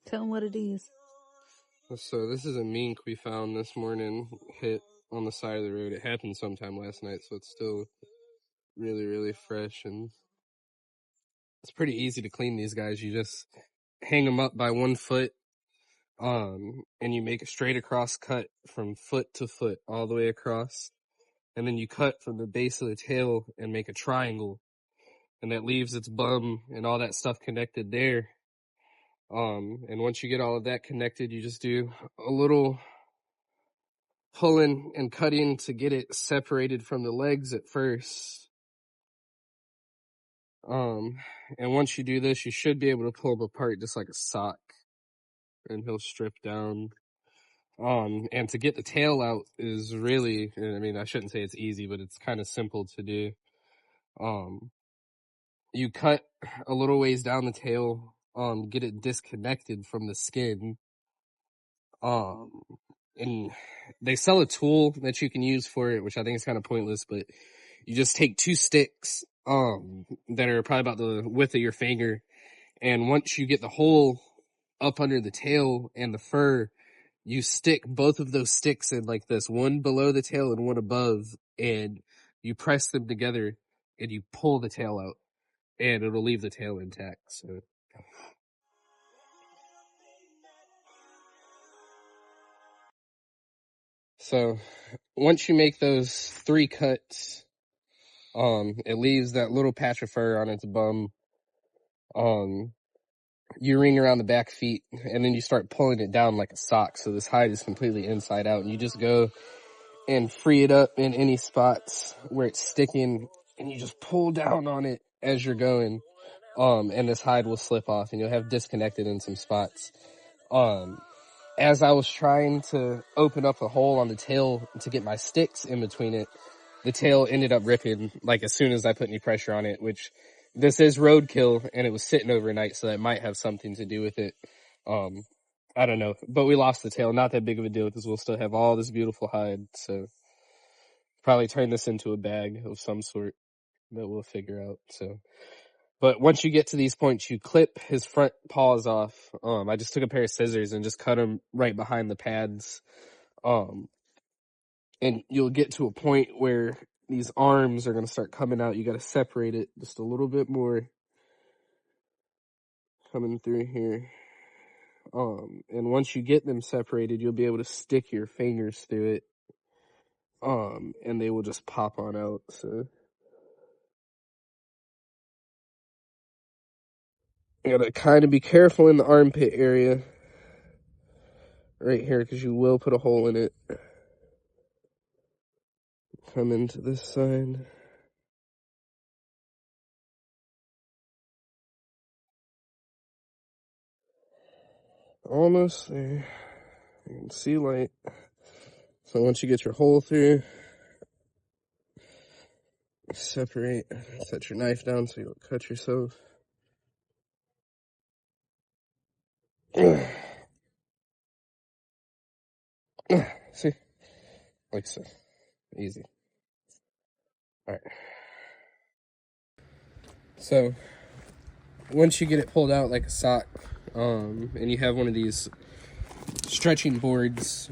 Tell them what it is. So this is a mink we found this morning, hit on the side of the road. It happened sometime last night, so it's still really, really fresh, and it's pretty easy to clean these guys. You just hang them up by 1 foot, and you make a straight across cut from foot to foot all the way across, and then you cut from the base of the tail and make a triangle, and that leaves its bum and all that stuff connected there. And once you get all of that connected, you just do a little pulling and cutting to get it separated from the legs at first. And once you do this, you should be able to pull them apart just like a sock, and he'll strip down. And to get the tail out is really, I mean, I shouldn't say it's easy, but it's kind of simple to do. You cut a little ways down the tail, get it disconnected from the skin. And they sell a tool that you can use for it, which I think is kind of pointless, but you just take 2 sticks, that are probably about the width of your finger. And once you get the hole up under the tail and the fur, you stick both of those sticks in like this, one below the tail and one above, and you press them together and you pull the tail out, and it'll leave the tail intact. So once you make those 3 cuts, it leaves that little patch of fur on its bum. You ring around the back feet, and then you start pulling it down like a sock, so this hide is completely inside out, and you just go and free it up in any spots where it's sticking, and you just pull down on it as you're going, and this hide will slip off, and you'll have disconnected in some spots. As I was trying to open up a hole on the tail to get my sticks in between it, the tail ended up ripping like as soon as I put any pressure on it, which this is roadkill, and it was sitting overnight, so that might have something to do with it. I don't know, but we lost the tail. Not that big of a deal because we'll still have all this beautiful hide, so probably turn this into a bag of some sort that we'll figure out. So, but once you get to these points, you clip his front paws off. I just took a pair of scissors and just cut them right behind the pads. And you'll get to a point where these arms are going to start coming out. You got to separate it just a little bit more, coming through here. And once you get them separated, you'll be able to stick your fingers through it. And they will just pop on out. So you gotta kind of be careful in the armpit area right here, because you will put a hole in it. Come into this side. Almost there. You can see light. So once you get your hole through, separate, set your knife down so you don't cut yourself. See? Like so. Easy. Alright. So, once you get it pulled out like a sock, and you have one of these stretching boards,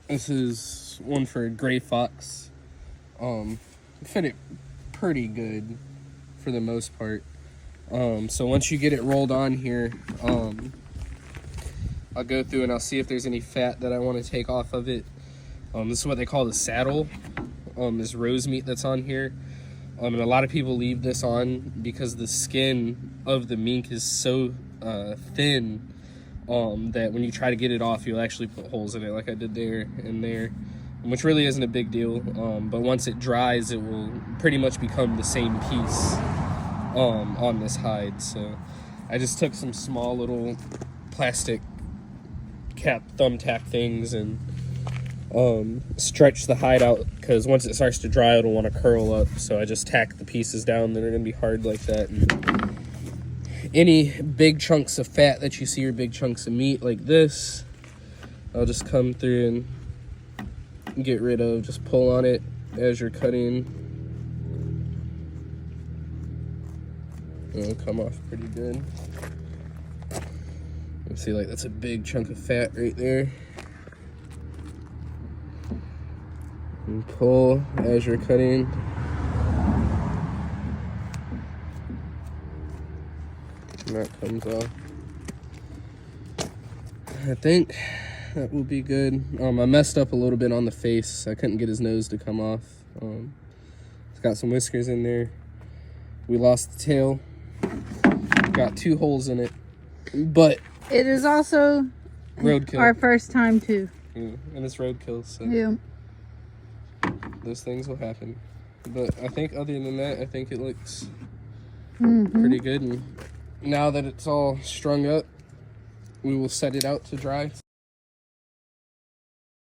this is one for gray fox, fit it pretty good for the most part. So once you get it rolled on here, I'll go through and I'll see if there's any fat that I want to take off of it. This is what they call the saddle, this rose meat that's on here. And a lot of people leave this on because the skin of the mink is so thin that when you try to get it off, you'll actually put holes in it like I did there and there, which really isn't a big deal. But once it dries, it will pretty much become the same piece on this hide. So I just took some small little plastic cap thumbtack things and stretch the hide out, because once it starts to dry, it'll want to curl up. So I just tack the pieces down that are going to be hard like that. And any big chunks of fat that you see, or big chunks of meat like this, I'll just come through and get rid of. Just pull on it as you're cutting. It'll come off pretty good. See, like, that's a big chunk of fat right there. And pull as you're cutting. And that comes off. I think that will be good. I messed up a little bit on the face. I couldn't get his nose to come off. It's got some whiskers in there. We lost the tail. Got 2 holes in it. But it is also roadkill. Our first time too. Yeah, and it's roadkill, so yeah, those things will happen. But I think other than that, I think it looks pretty good. And now that it's all strung up, we will set it out to dry.